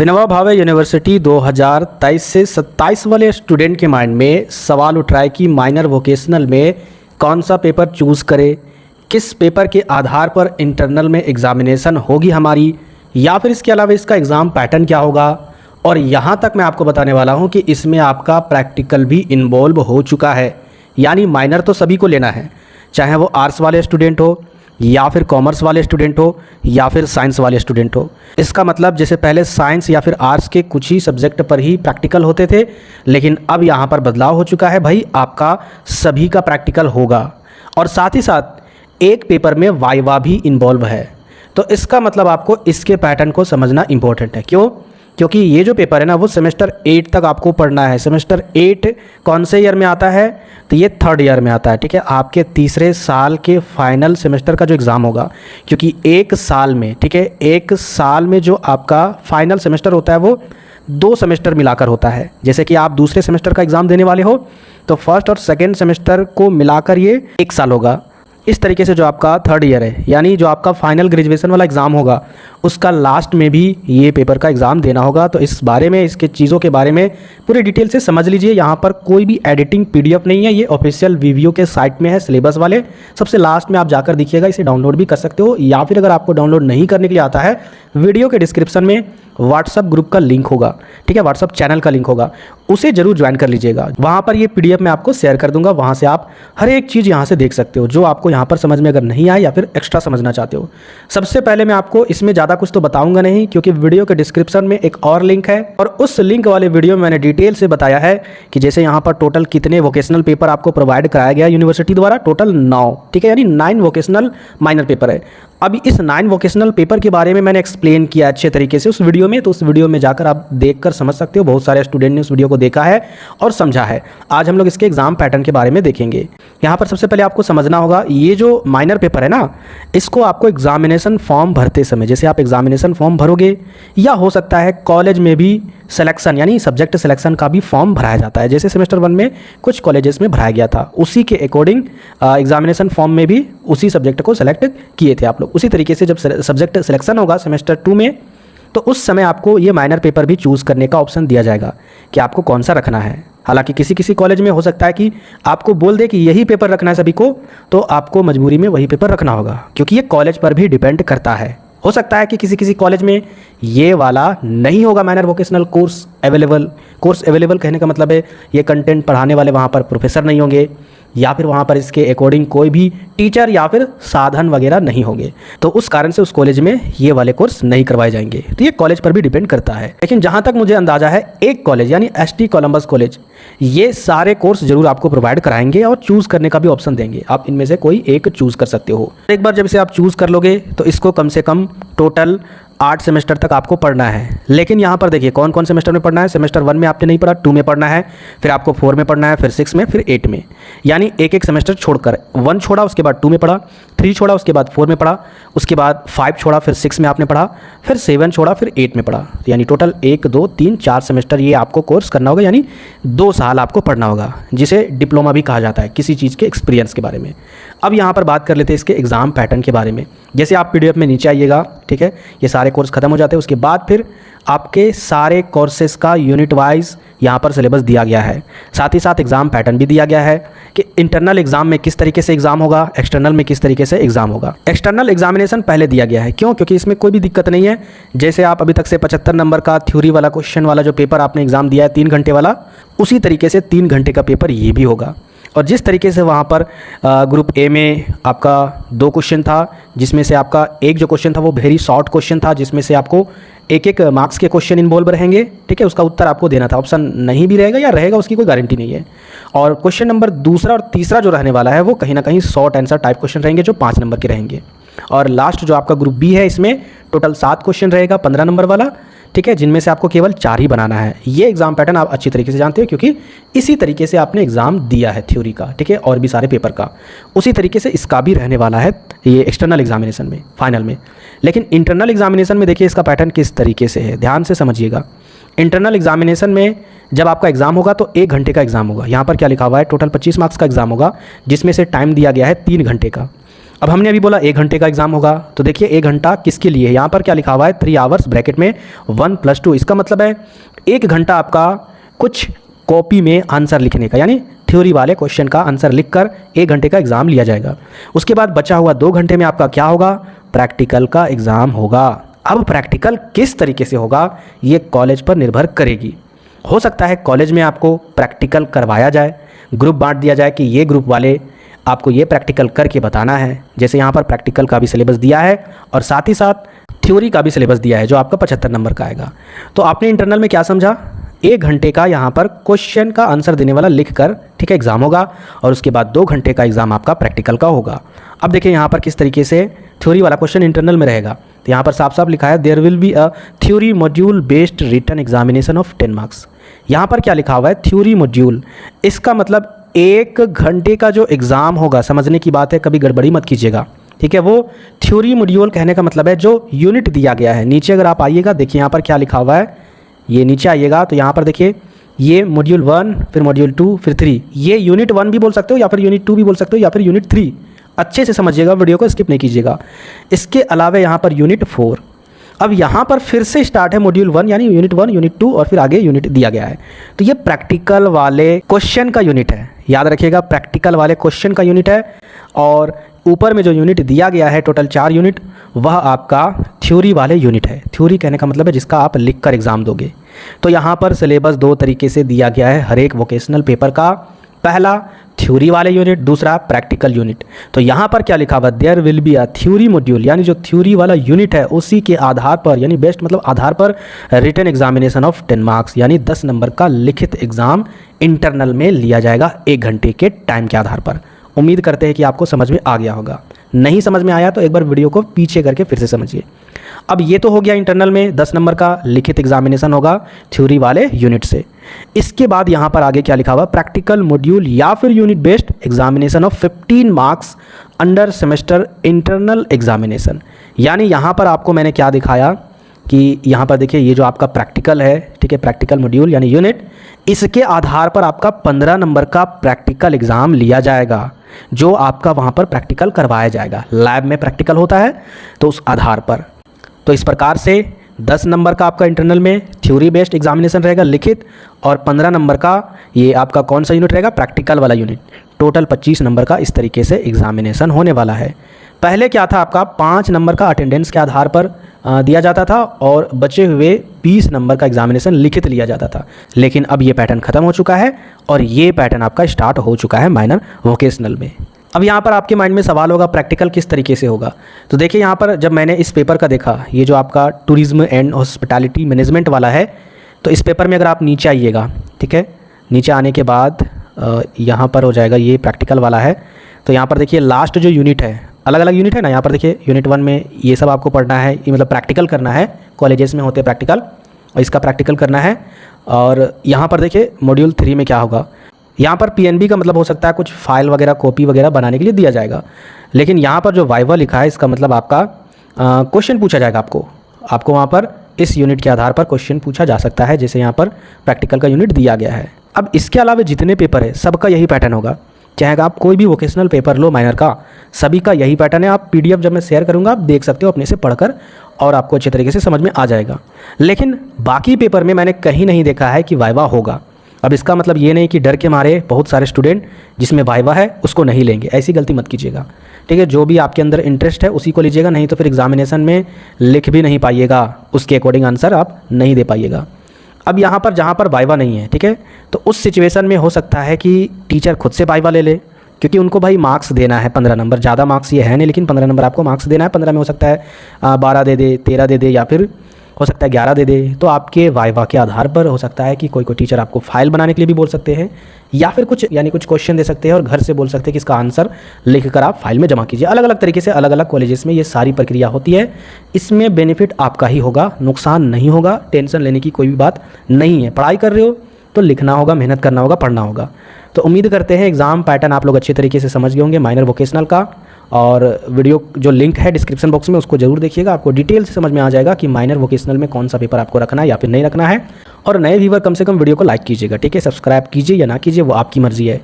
Vinoba Bhave university 2023 से 27 वाले student के माइंड में सवाल उठ रहा है कि माइनर वोकेशनल में कौन सा पेपर चूज़ करे, किस पेपर के आधार पर इंटरनल में एग्ज़ामिनेशन होगी हमारी, या फिर इसके अलावा इसका एग्ज़ाम पैटर्न क्या होगा। और यहाँ तक मैं आपको बताने वाला हूँ कि इसमें आपका प्रैक्टिकल भी इन्वॉल्व हो चुका है। यानी माइनर तो सभी को लेना है, चाहे वो आर्ट्स वाले स्टूडेंट हो या फिर कॉमर्स वाले स्टूडेंट हो या फिर साइंस वाले स्टूडेंट हो। इसका मतलब जैसे पहले साइंस या फिर आर्ट्स के कुछ ही सब्जेक्ट पर ही प्रैक्टिकल होते थे, लेकिन अब यहाँ पर बदलाव हो चुका है भाई, आपका सभी का प्रैक्टिकल होगा और साथ ही साथ एक पेपर में वाइवा भी इन्वॉल्व है। तो इसका मतलब आपको इसके पैटर्न को समझना इम्पोर्टेंट है। क्यों? क्योंकि ये जो पेपर है ना वो सेमेस्टर 8 तक आपको पढ़ना है। सेमेस्टर 8 कौन से ईयर में आता है? तो ये 3rd ईयर में आता है। ठीक है, आपके तीसरे साल के फाइनल सेमेस्टर का जो एग्ज़ाम होगा, क्योंकि एक साल में, ठीक है, एक साल में जो आपका फाइनल सेमेस्टर होता है वो 2 सेमेस्टर मिलाकर होता है। जैसे कि आप दूसरे सेमेस्टर का एग्ज़ाम देने वाले हो तो फर्स्ट और सेकेंड सेमेस्टर को मिलाकर ये 1 साल होगा। इस तरीके से जो आपका 3rd ईयर है, यानी जो आपका फाइनल ग्रेजुएशन वाला एग्ज़ाम होगा उसका लास्ट में भी ये पेपर का एग्ज़ाम देना होगा। तो इस बारे में, इसके चीज़ों के बारे में पूरी डिटेल से समझ लीजिए। यहाँ पर कोई भी एडिटिंग PDF नहीं है, ये ऑफिशियल वीवीओ के साइट में है, सिलेबस वाले सबसे लास्ट में आप जाकर देखिएगा। इसे डाउनलोड भी कर सकते हो, या फिर अगर आपको डाउनलोड नहीं करने के लिए आता है, वीडियो के डिस्क्रिप्शन में व्हाट्सअप ग्रुप का लिंक होगा, ठीक है, व्हाट्सअप चैनल का लिंक होगा, उसे जरूर ज्वाइन कर लीजिएगा। वहाँ पर ये PDF मैं आपको शेयर कर दूंगा, वहाँ से आप हर एक चीज़ यहाँ से देख सकते हो जो आपको यहाँ पर समझ में अगर नहीं आए या फिर एक्स्ट्रा समझना चाहते हो। सबसे पहले मैं आपको इसमें ज़्यादा कुछ तो बताऊंगा नहीं, क्योंकि वीडियो के डिस्क्रिप्शन में एक और लिंक है और उस लिंक वाले वीडियो में मैंने डिटेल से बताया है कि जैसे यहाँ पर टोटल कितने वोकेशनल पेपर आपको प्रोवाइड कराया गया यूनिवर्सिटी द्वारा, टोटल 9, ठीक है, यानी 9 वोकेशनल माइनर पेपर है। अभी इस 9 वोकेशनल पेपर के बारे में मैंने एक्सप्लेन किया अच्छे तरीके से उस वीडियो में, तो उस वीडियो में जाकर आप देखकर समझ सकते हो। बहुत सारे स्टूडेंट ने उस वीडियो को देखा है और समझा है। आज हम लोग इसके एग्जाम पैटर्न के बारे में देखेंगे। यहाँ पर सबसे पहले आपको समझना होगा, ये जो माइनर पेपर है ना, इसको आपको एग्जामिनेशन फॉर्म भरते समय, जैसे आप एग्जामिनेशन फॉर्म भरोगे या हो सकता है कॉलेज में भी सिलेक्शन यानी सब्जेक्ट सिलेक्शन का भी फॉर्म भराया जाता है। जैसे सेमेस्टर 1 में कुछ कॉलेजेस में भराया गया था, उसी के अकॉर्डिंग एग्जामिनेशन फॉर्म में भी उसी सब्जेक्ट को सेलेक्ट किए थे आप लोग। उसी तरीके से जब सब्जेक्ट सिलेक्शन होगा सेमेस्टर 2 में, तो उस समय आपको ये माइनर पेपर भी चूज़ करने का ऑप्शन दिया जाएगा कि आपको कौन सा रखना है। हालांकि किसी किसी कॉलेज में हो सकता है कि आपको बोल दे कि यही पेपर रखना है सभी को, तो आपको मजबूरी में वही पेपर रखना होगा, क्योंकि ये कॉलेज पर भी डिपेंड करता है। हो सकता है कि किसी किसी कॉलेज में ये वाला नहीं होगा minor vocational course available. Course available कहने का मतलब है ये कंटेंट पढ़ाने वाले वहाँ पर प्रोफेसर नहीं होंगे, या फिर वहाँ पर इसके अकॉर्डिंग कोई भी टीचर या फिर साधन वगैरह नहीं होंगे, तो उस कारण से उस कॉलेज में ये वाले कोर्स नहीं करवाए जाएंगे। तो ये कॉलेज पर भी डिपेंड करता है। लेकिन जहाँ तक मुझे अंदाजा है, एक कॉलेज यानी ST कोलंबस कॉलेज ये सारे कोर्स जरूर आपको प्रोवाइड कराएंगे और चूज़ करने का भी ऑप्शन देंगे। आप इनमें से कोई एक चूज़ कर सकते हो। एक बार जब इसे आप चूज़ कर लोगे तो इसको कम से कम टोटल 8 सेमेस्टर तक आपको पढ़ना है। लेकिन यहाँ पर देखिए कौन कौन सेमेस्टर में पढ़ना है। सेमेस्टर 1 में आपने नहीं पढ़ा, 2 में पढ़ना है, फिर आपको 4 में पढ़ना है, फिर 6 में, फिर 8 में। यानी एक एक सेमेस्टर छोड़कर 1 छोड़ा, उसके बाद 2 में पढ़ा, 3 छोड़ा, उसके बाद 4 में पढ़ा, उसके बाद 5 छोड़ा, फिर 6 में आपने पढ़ा, फिर 7 छोड़ा, फिर 8 में पढ़ा। यानी टोटल 1, 2, 3, 4 सेमेस्टर ये आपको कोर्स करना होगा, यानी 2 साल आपको पढ़ना होगा, जिसे डिप्लोमा भी कहा जाता है किसी चीज़ के एक्सपीरियंस के बारे में। अब यहाँ पर बात कर लेते हैं इसके एग्ज़ाम पैटर्न के बारे में। जैसे आप PDF में नीचे आइएगा, ठीक है, ये सारे कोर्स खत्म हो जाते हैं, उसके बाद फिर आपके सारे कोर्सेज़ का यूनिट वाइज यहाँ पर सिलेबस दिया गया है। साथ ही साथ एग्ज़ाम पैटर्न भी दिया गया है कि इंटरनल एग्ज़ाम में किस तरीके से एग्ज़ाम होगा, एक्सटर्नल में किस तरीके से एग्ज़ाम होगा। एक्सटर्नल एग्जामिनेशन पहले दिया गया है, क्यों? क्योंकि इसमें कोई भी दिक्कत नहीं है। जैसे आप अभी तक से 75 नंबर का थ्योरी वाला क्वेश्चन वाला जो पेपर आपने एग्ज़ाम दिया है 3 घंटे वाला, उसी तरीके से 3 घंटे का पेपर ये भी होगा। और जिस तरीके से वहाँ पर ग्रुप A में आपका 2 क्वेश्चन था, जिसमें से आपका एक जो क्वेश्चन था वो वेरी शॉर्ट क्वेश्चन था, जिसमें से आपको एक मार्क्स के क्वेश्चन इन्वॉल्व रहेंगे, ठीक है, उसका उत्तर आपको देना था। ऑप्शन नहीं भी रहेगा या रहेगा उसकी कोई गारंटी नहीं है। और क्वेश्चन नंबर 2 और 3 जो रहने वाला है वो कहीं ना कहीं शॉर्ट आंसर टाइप क्वेश्चन रहेंगे जो 5 नंबर के रहेंगे। और लास्ट जो आपका ग्रुप B है, इसमें टोटल 7 क्वेश्चन रहेगा 15 नंबर वाला, ठीक है, जिनमें से आपको केवल 4 ही बनाना है। ये एग्ज़ाम पैटर्न आप अच्छी तरीके से जानते हो, क्योंकि इसी तरीके से आपने एग्ज़ाम दिया है थ्योरी का, ठीक है, और भी सारे पेपर का। उसी तरीके से इसका भी रहने वाला है ये एक्सटर्नल एग्जामिनेशन में, फाइनल में। लेकिन इंटरनल एग्जामिनेशन में देखिए इसका पैटर्न किस तरीके से है, ध्यान से समझिएगा। इंटरनल एग्जामिनेशन में जब आपका एग्ज़ाम होगा तो 1 घंटे का एग्ज़ाम होगा। यहाँ पर क्या लिखा हुआ है, टोटल 25 मार्क्स का एग्ज़ाम होगा, जिसमें से टाइम दिया गया है 3 घंटे का। अब हमने अभी बोला 1 घंटे का एग्जाम होगा, तो देखिए 1 घंटा किसके लिए है, यहाँ पर क्या लिखा हुआ है 3 आवर्स ब्रैकेट में 1 + 2। इसका मतलब है 1 घंटा आपका कुछ कॉपी में आंसर लिखने का, यानी थ्योरी वाले क्वेश्चन का आंसर लिखकर 1 घंटे का एग्ज़ाम लिया जाएगा। उसके बाद बचा हुआ 2 घंटे में आपका क्या होगा, प्रैक्टिकल का एग्ज़ाम होगा। अब प्रैक्टिकल किस तरीके से होगा ये कॉलेज पर निर्भर करेगी। हो सकता है कॉलेज में आपको प्रैक्टिकल करवाया जाए, ग्रुप बांट दिया जाए कि ये ग्रुप वाले आपको ये प्रैक्टिकल करके बताना है। जैसे यहाँ पर प्रैक्टिकल का भी सिलेबस दिया है और साथ ही साथ थ्योरी का भी सिलेबस दिया है जो आपका 75 नंबर का आएगा। तो आपने इंटरनल में क्या समझा, 1 घंटे का यहाँ पर क्वेश्चन का आंसर देने वाला लिख कर, ठीक है, एग्ज़ाम होगा और उसके बाद 2 घंटे का एग्ज़ाम आपका प्रैक्टिकल का होगा। अब देखिए यहाँ पर किस तरीके से थ्योरी वाला क्वेश्चन इंटरनल में रहेगा। तो यहाँ पर साफ साफ लिखा है there will be a theory module based written examination of 10 marks. यहाँ पर क्या लिखा हुआ है, थ्योरी मॉड्यूल। इसका मतलब 1 घंटे का जो एग्ज़ाम होगा, समझने की बात है, कभी गड़बड़ी मत कीजिएगा, ठीक है। वो थ्योरी मॉड्यूल कहने का मतलब है जो यूनिट दिया गया है। नीचे अगर आप आइएगा, देखिए यहाँ पर क्या लिखा हुआ है, ये नीचे आइएगा तो यहाँ पर देखिए ये मॉड्यूल 1, फिर मॉड्यूल 2, फिर 3। ये यूनिट 1 भी बोल सकते हो या फिर यूनिट 2 भी बोल सकते हो या फिर यूनिट 3। अच्छे से समझिएगा, वीडियो को स्किप नहीं कीजिएगा। इसके अलावा यहाँ पर यूनिट 4। अब यहाँ पर फिर से स्टार्ट है मॉड्यूल 1, यानी यूनिट 1, यूनिट 2 और फिर आगे यूनिट दिया गया है। तो ये प्रैक्टिकल वाले क्वेश्चन का यूनिट है, याद रखिएगा, प्रैक्टिकल वाले क्वेश्चन का यूनिट है। और ऊपर में जो यूनिट दिया गया है टोटल 4 यूनिट, वह आपका थ्योरी वाले यूनिट है। थ्योरी कहने का मतलब है जिसका आप लिख कर एग्ज़ाम दोगे। तो यहाँ पर सिलेबस 2 तरीके से दिया गया है हर एक वोकेशनल पेपर का। पहला थ्योरी वाले यूनिट, दूसरा प्रैक्टिकल यूनिट। तो यहाँ पर क्या लिखा हुआ, there will be a theory module, यानी जो थ्योरी वाला यूनिट है उसी के आधार पर, यानी बेस्ट मतलब आधार पर रिटन एग्जामिनेशन ऑफ 10 मार्क्स, यानी 10 नंबर का लिखित एग्ज़ाम इंटरनल में लिया जाएगा 1 घंटे के टाइम के आधार पर। उम्मीद करते हैं कि आपको समझ में आ गया होगा। नहीं समझ में आया तो एक बार वीडियो को पीछे करके फिर से समझिए। अब ये तो हो गया इंटरनल में 10 नंबर का लिखित एग्जामिनेशन होगा थ्योरी वाले यूनिट से। इसके बाद यहाँ पर आगे क्या लिखा हुआ, प्रैक्टिकल मॉड्यूल या फिर unit based examination of 15 marks under semester internal examination. यानी यहाँ पर आपको मैंने क्या दिखाया कि यहाँ पर देखिए ये जो आपका प्रैक्टिकल है, ठीक है, प्रैक्टिकल मॉड्यूल यानी यूनिट, इसके आधार पर आपका 15 नंबर का प्रैक्टिकल एग्ज़ाम लिया जाएगा, जो आपका वहाँ पर प्रैक्टिकल करवाया जाएगा। लैब में प्रैक्टिकल होता है तो उस आधार पर। तो इस प्रकार से 10 नंबर का आपका इंटरनल में थ्योरी बेस्ड एग्जामिनेशन रहेगा लिखित, और 15 नंबर का ये आपका कौन सा यूनिट रहेगा, प्रैक्टिकल वाला यूनिट। टोटल 25 नंबर का इस तरीके से एग्जामिनेशन होने वाला है। पहले क्या था, आपका 5 नंबर का अटेंडेंस के आधार पर दिया जाता था और बचे हुए 20 नंबर का एग्जामिनेशन लिखित लिया जाता था। लेकिन अब ये पैटर्न ख़त्म हो चुका है और ये पैटर्न आपका स्टार्ट हो चुका है माइनर वोकेशनल में। अब यहाँ पर आपके माइंड में सवाल होगा प्रैक्टिकल किस तरीके से होगा। तो देखिए यहाँ पर जब मैंने इस पेपर का देखा, ये जो आपका टूरिज्म एंड हॉस्पिटैलिटी मैनेजमेंट वाला है, तो इस पेपर में अगर आप नीचे आइएगा, ठीक है, नीचे आने के बाद यहाँ पर हो जाएगा ये प्रैक्टिकल वाला है। तो यहाँ पर देखिए लास्ट जो यूनिट है, अलग अलग यूनिट है ना, यहाँ पर देखिए यूनिट 1 में ये सब आपको पढ़ना है, ये मतलब प्रैक्टिकल करना है, कॉलेजेस में होते प्रैक्टिकल, और इसका प्रैक्टिकल करना है। और यहाँ पर देखिए मॉड्यूल 3 में क्या होगा, यहाँ पर PNB का मतलब हो सकता है कुछ फाइल वगैरह कॉपी वगैरह बनाने के लिए दिया जाएगा। लेकिन यहाँ पर जो वाइवा लिखा है, इसका मतलब आपका क्वेश्चन पूछा जाएगा आपको वहाँ पर इस यूनिट के आधार पर क्वेश्चन पूछा जा सकता है, जैसे यहाँ पर प्रैक्टिकल का यूनिट दिया गया है। अब इसके अलावा जितने पेपर है सबका यही पैटर्न होगा, चाहे आप कोई भी वोकेशनल पेपर लो माइनर का, सभी का यही पैटर्न है। आप PDF जब मैं शेयर करूंगा आप देख सकते हो अपने से पढ़कर, और आपको अच्छे तरीके से समझ में आ जाएगा। लेकिन बाकी पेपर में मैंने कहीं नहीं देखा है कि वाइवा होगा। अब इसका मतलब ये नहीं कि डर के मारे बहुत सारे स्टूडेंट जिसमें वाइवा है उसको नहीं लेंगे, ऐसी गलती मत कीजिएगा, ठीक है। जो भी आपके अंदर इंटरेस्ट है उसी को लीजिएगा, नहीं तो फिर एग्जामिनेशन में लिख भी नहीं पाइएगा, उसके अकॉर्डिंग आंसर आप नहीं दे पाइएगा। अब यहाँ पर जहाँ पर वाइवा नहीं है, ठीक है, तो उस सिचुएशन में हो सकता है कि टीचर खुद से वाइवा ले ले, क्योंकि उनको भाई मार्क्स देना है 15 नंबर, ज़्यादा मार्क्स ये है नहीं, लेकिन 15 नंबर आपको मार्क्स देना है। 15 में हो सकता है 12 दे दे, 13 दे दे, या फिर हो सकता है 11 दे दे। तो आपके वाइवा के आधार पर हो सकता है कि कोई टीचर आपको फाइल बनाने के लिए भी बोल सकते हैं, या फिर कुछ क्वेश्चन दे सकते हैं और घर से बोल सकते हैं कि इसका आंसर लिख कर आप फाइल में जमा कीजिए। अलग अलग तरीके से अलग अलग कॉलेजेस में ये सारी प्रक्रिया होती है। इसमें बेनिफिट आपका ही होगा, नुकसान नहीं होगा, टेंशन लेने की कोई भी बात नहीं है। पढ़ाई कर रहे हो तो लिखना होगा, मेहनत करना होगा, पढ़ना होगा। तो उम्मीद करते हैं एग्ज़ाम पैटर्न आप लोग अच्छे तरीके से समझ गए होंगे माइनर वोकेशनल का। और वीडियो जो लिंक है डिस्क्रिप्शन बॉक्स में उसको जरूर देखिएगा, आपको डिटेल से समझ में आ जाएगा कि माइनर वोकेशनल में कौन सा पेपर आपको रखना है या फिर नहीं रखना है। और नए व्यूवर कम से कम वीडियो को लाइक कीजिएगा, ठीक है, सब्सक्राइब कीजिए या ना कीजिए वो आपकी मर्जी है।